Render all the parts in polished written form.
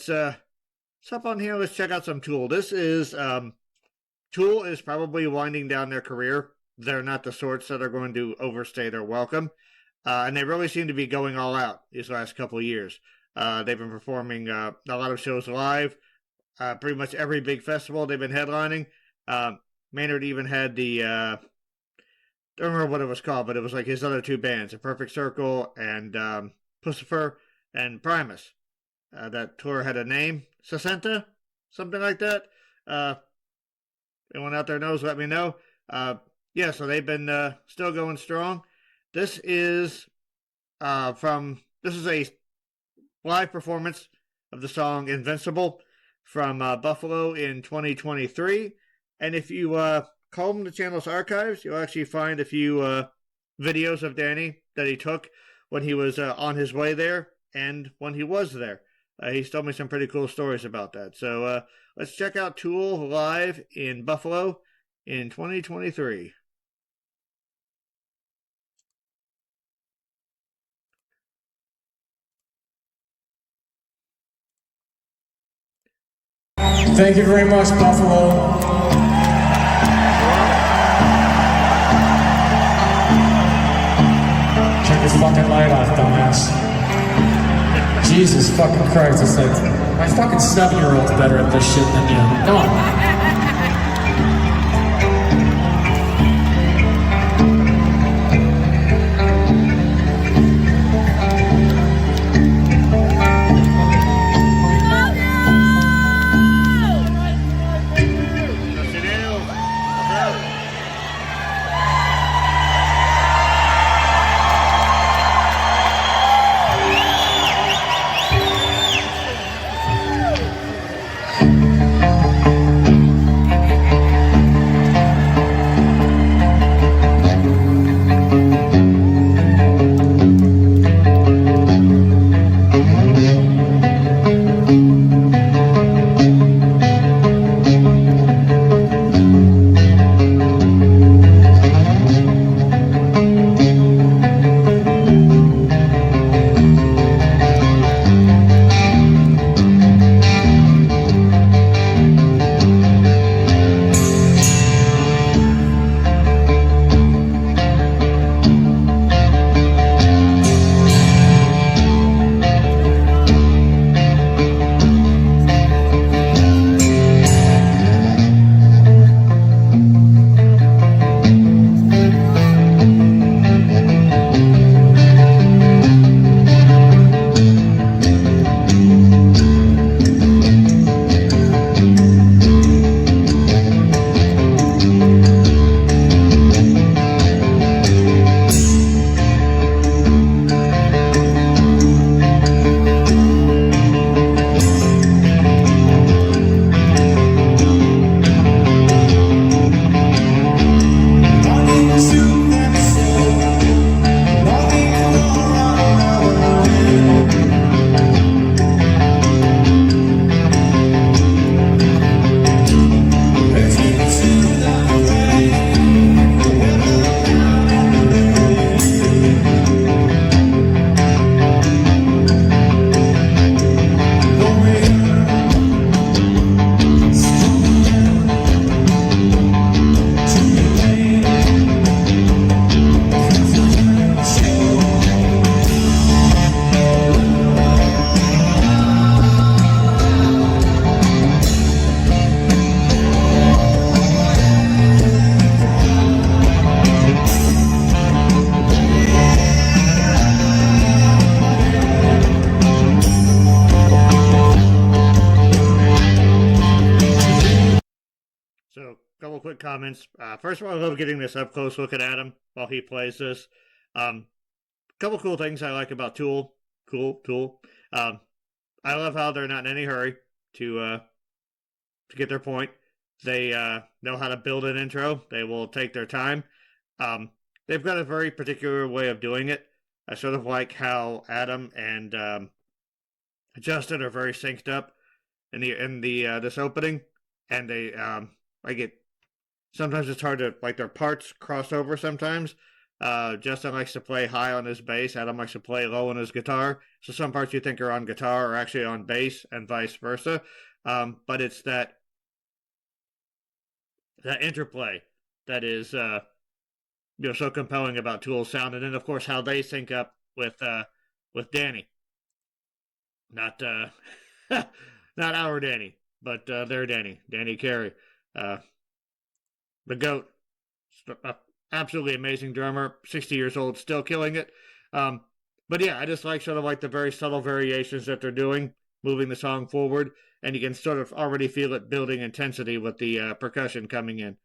hop on here. Let's check out some Tool. This is Tool is probably winding down their career. They're not the sorts that are going to overstay their welcome, and they really seem to be going all out these last couple of years. They've been performing a lot of shows live. Pretty much every big festival they've been headlining. Maynard even had the I don't remember what it was called, but it was like his other two bands, A Perfect Circle and Pussifer and Primus. That tour had a name, Sesenta, something like that. Anyone out there knows, let me know. Yeah, so they've been still going strong. This is a live performance of the song Invincible from Buffalo in 2023. And if you comb the channel's archives, you'll actually find a few videos of Danny that he took when he was on his way there and when he was there. He's told me some pretty cool stories about that. So let's check out Tool live in Buffalo in 2023. Thank you very much, Buffalo. Turn this fucking light off, dumbass. Jesus fucking Christ, it's like, my fucking 7-year-old's better at this shit than you. Come on. Quick comments. First of all, I love getting this up close looking at him while he plays this. Couple cool things I like about Tool. Tool. I love how they're not in any hurry to get their point. They know how to build an intro. They will take their time. They've got a very particular way of doing it. I sort of like how Adam and Justin are very synced up in the this opening, and they I get. Sometimes it's hard to, like, their parts cross over sometimes, Justin likes to play high on his bass. Adam likes to play low on his guitar. So some parts you think are on guitar are actually on bass, and vice versa. But it's that interplay that is so compelling about Tool's sound, and then of course how they sync up with Danny. Not not our Danny, but their Danny Carey, the GOAT. Absolutely amazing drummer, 60 years old, still killing it. But yeah, I just like sort of like the very subtle variations that they're doing, moving the song forward, and you can sort of already feel it building intensity with the percussion coming in.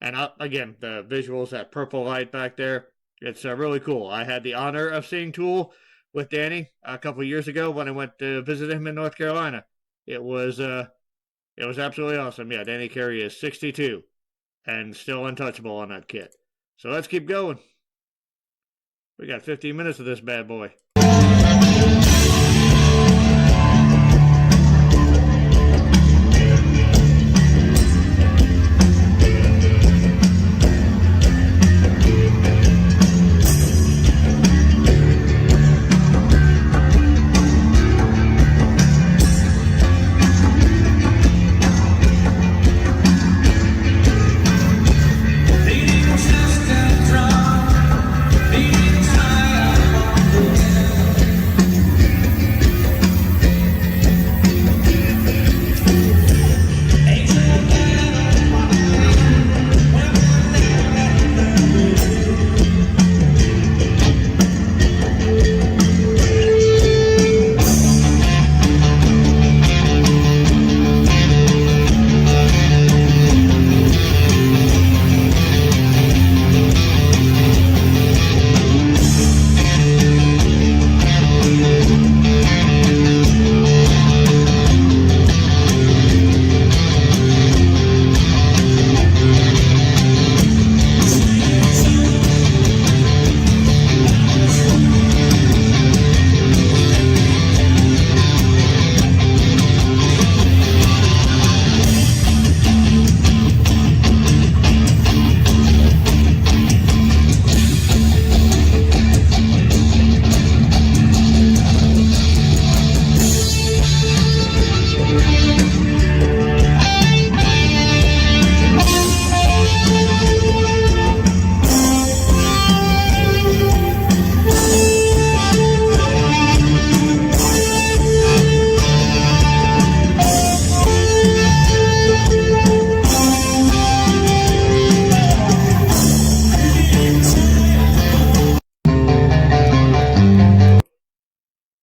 And again, the visuals, that purple light back there, it's really cool. I had the honor of seeing Tool with Danny a couple years ago when I went to visit him in North Carolina. It was absolutely awesome. Yeah, Danny Carey is 62 and still untouchable on that kit. So let's keep going. We got 15 minutes of this bad boy.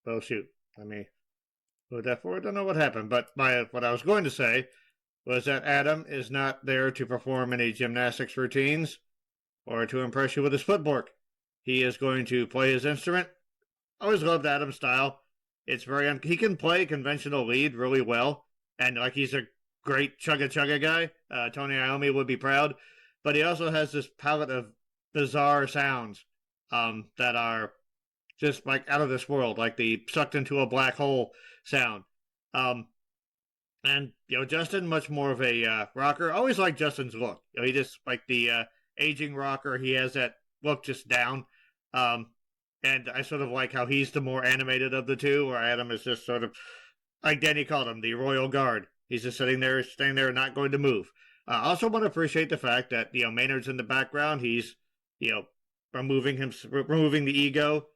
Oh, shoot. Let me move that forward. I don't know what happened, but what I was going to say was that Adam is not there to perform any gymnastics routines or to impress you with his footwork. He is going to play his instrument. I always loved Adam's style. It's very he can play conventional lead really well, and like he's a great chugga guy. Tony Iommi would be proud, but he also has this palette of bizarre sounds that are just like out of this world, like the sucked into a black hole sound. And Justin, much more of a rocker. I always liked Justin's look. He just like the aging rocker. He has that look just down. And I sort of like how he's the more animated of the two, where Adam is just sort of, like Danny called him, the royal guard. He's just sitting there, not going to move. I also want to appreciate the fact that Maynard's in the background. He's removing the ego.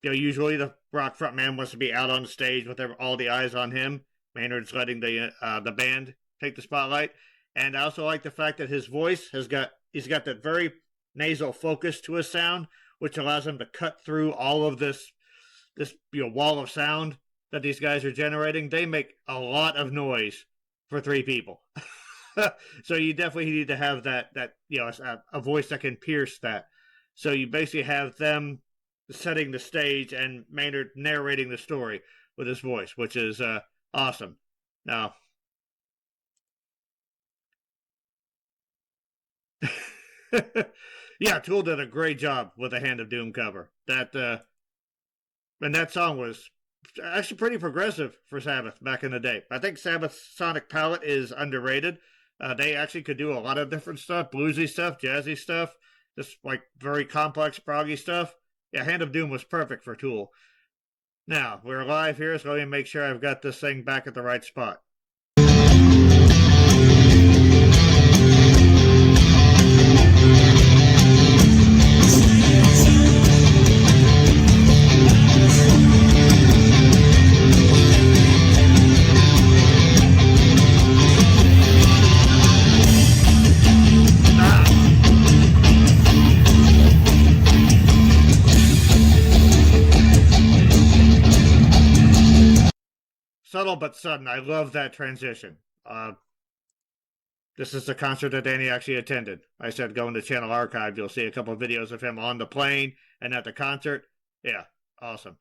Usually the rock frontman wants to be out on the stage with all the eyes on him. Maynard's letting the band take the spotlight. And I also like the fact that his voice he's got that very nasal focus to his sound, which allows him to cut through all of this wall of sound that these guys are generating. They make a lot of noise for three people. So you definitely need to have that a voice that can pierce that. So you basically have them setting the stage and Maynard narrating the story with his voice, which is awesome. Now, yeah, Tool did a great job with the Hand of Doom cover. And that song was actually pretty progressive for Sabbath back in the day. I think Sabbath's sonic palette is underrated. They actually could do a lot of different stuff, bluesy stuff, jazzy stuff, this like very complex proggy stuff, yeah, Hand of Doom was perfect for Tool. Now, we're live here, so let me make sure I've got this thing back at the right spot. Subtle but sudden. I love that transition. This is the concert that Danny actually attended. I said go in the channel archive. You'll see a couple of videos of him on the plane and at the concert. Yeah, awesome.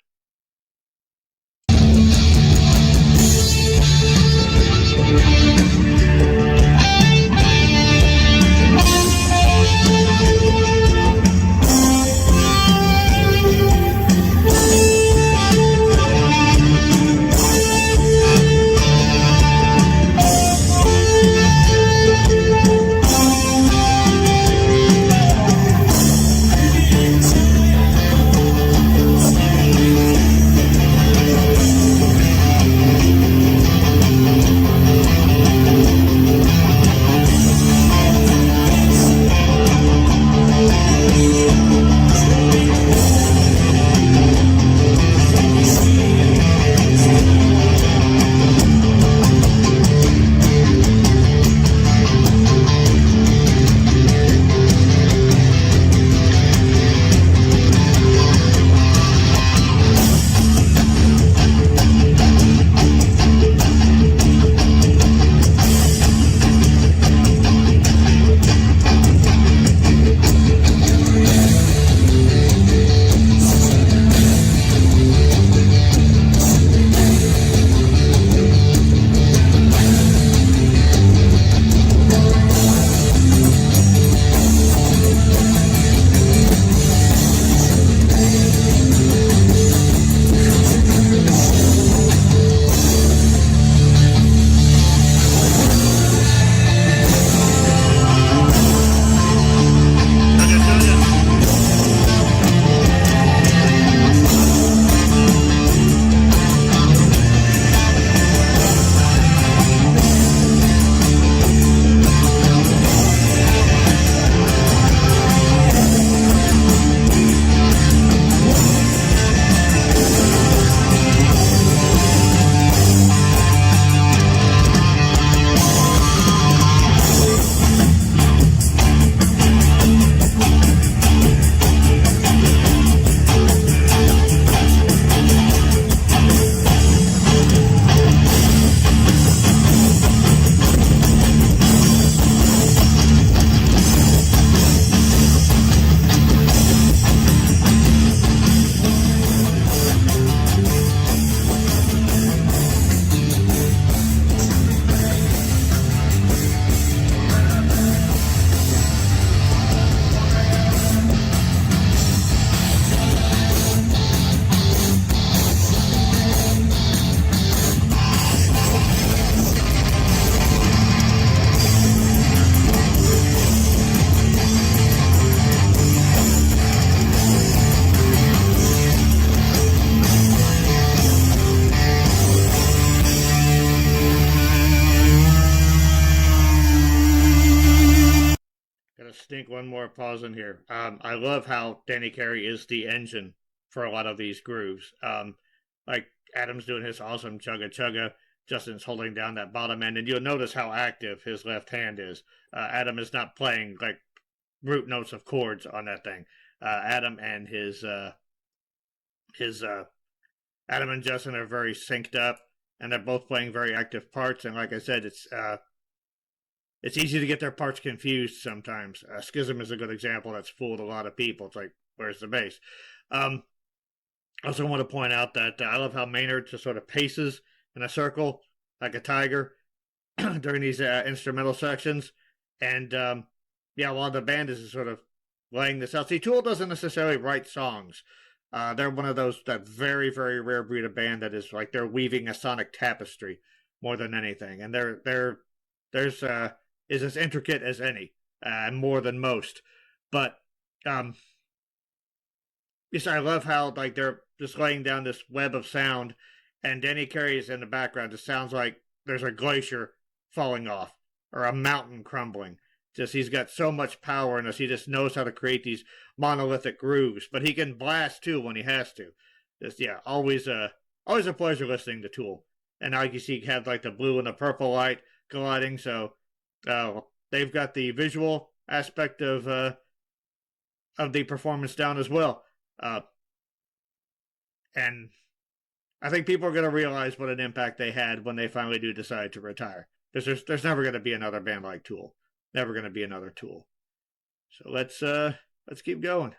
Sneak one more pause in here. I love how Danny Carey is the engine for a lot of these grooves. Like Adam's doing his awesome chugga chugga, Justin's holding down that bottom end, and you'll notice how active his left hand is. Adam is not playing like root notes of chords on that thing. Adam and Adam and Justin are very synced up, and they're both playing very active parts. And like I said, it's easy to get their parts confused sometimes. Schism is a good example that's fooled a lot of people. It's like, where's the bass? I also want to point out that I love how Maynard just sort of paces in a circle like a tiger during these instrumental sections. And while the band is sort of laying this out. See, Tool doesn't necessarily write songs. They're one of those, that very, very rare breed of band that is like they're weaving a sonic tapestry more than anything. And there's is as intricate as any, and more than most. But Yes, I love how like they're just laying down this web of sound, and Denny Carey's in the background. It sounds like there's a glacier falling off or a mountain crumbling. Just he's got so much power in us. He just knows how to create these monolithic grooves, but he can blast too when he has to. Just always a pleasure listening to Tool. And like you see, have like the blue and the purple light colliding. So they've got the visual aspect of the performance down as well. And I think people are going to realize what an impact they had when they finally do decide to retire. There's never going to be another band like Tool. Never going to be another Tool. So let's keep going.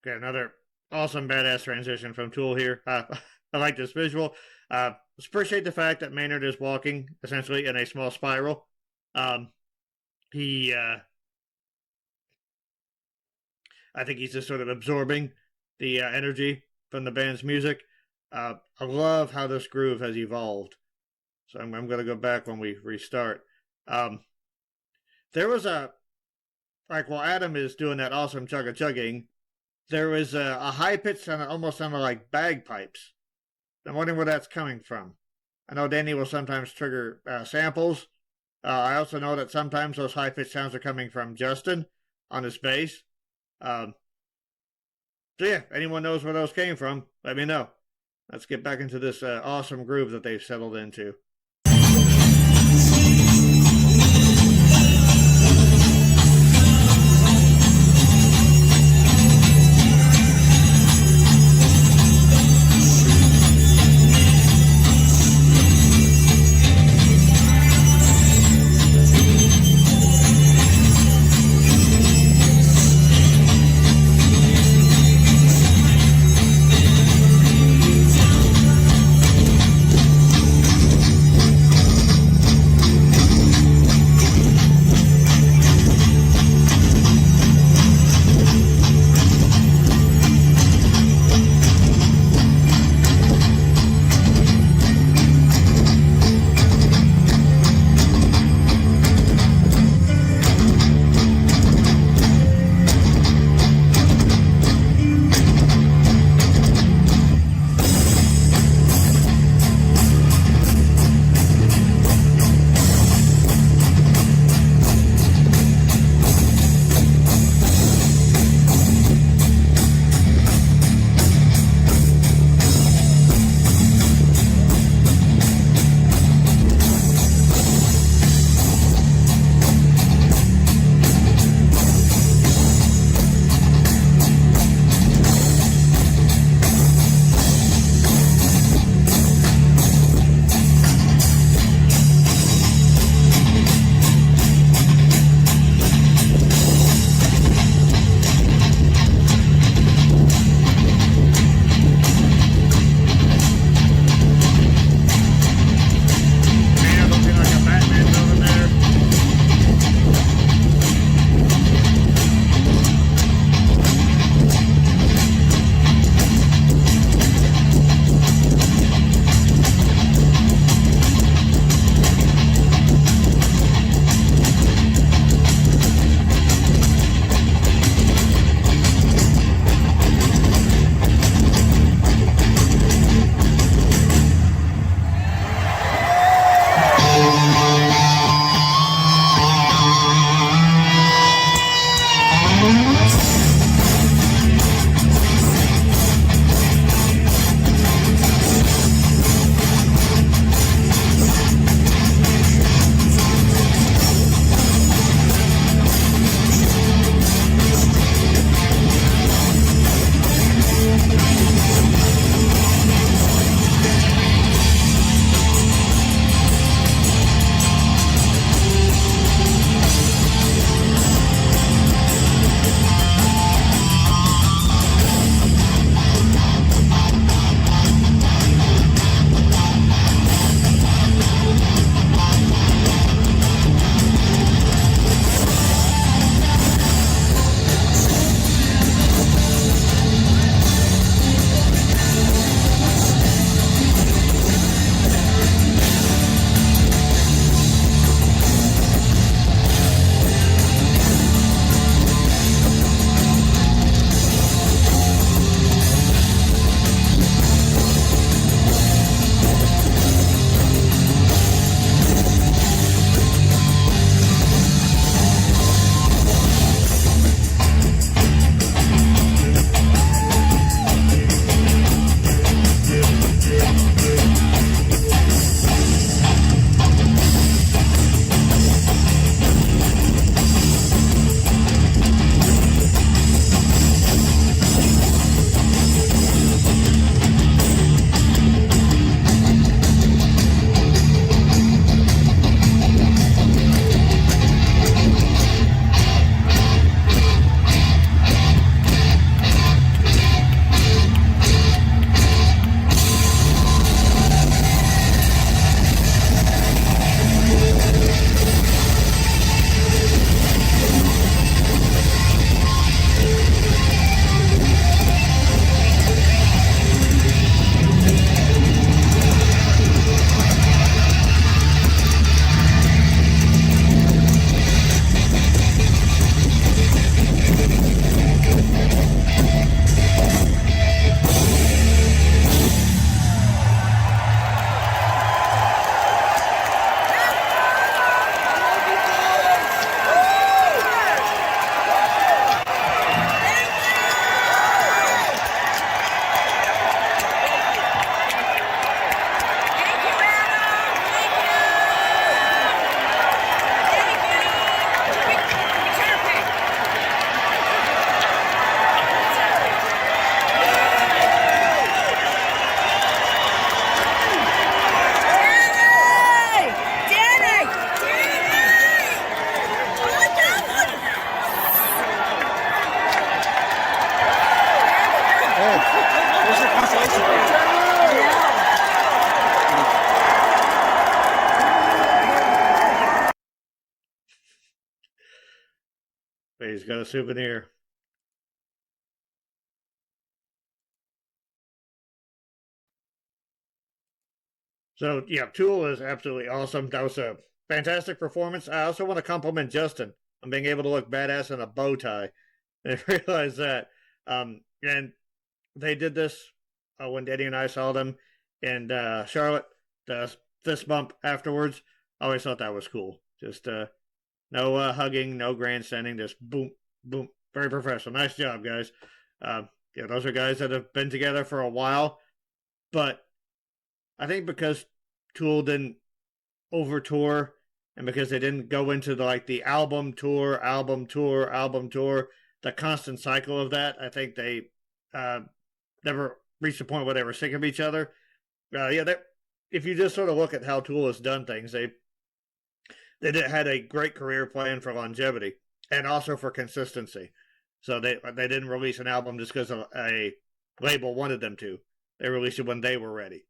Okay, another awesome badass transition from Tool here. I like this visual. Appreciate the fact that Maynard is walking essentially in a small spiral. I think he's just sort of absorbing the energy from the band's music. I love how this groove has evolved. So I'm going to go back when we restart. There was while Adam is doing that awesome chugga-chugging, there was a high-pitched sound that almost sounded like bagpipes. I'm wondering where that's coming from. I know Danny will sometimes trigger samples I also know that sometimes those high-pitched sounds are coming from Justin on his bass. So yeah, anyone knows where those came from, let me know. Let's get back into this awesome groove that they've settled into. he's got a souvenir. So, yeah, Tool is absolutely awesome. That was a fantastic performance. I also want to compliment Justin on being able to look badass in a bow tie. I realized that. And they did this when Eddie and I saw them in Charlotte. The fist bump afterwards. I always thought that was cool. Just no hugging, no grandstanding, just boom, boom. Very professional. Nice job, guys. Those are guys that have been together for a while. But I think because Tool didn't over tour and because they didn't go into the album tour, the constant cycle of that, I think they never reached the point where they were sick of each other. If you just sort of look at how Tool has done things, they had a great career plan for longevity and also for consistency. So they didn't release an album just because a label wanted them to. They released it when they were ready.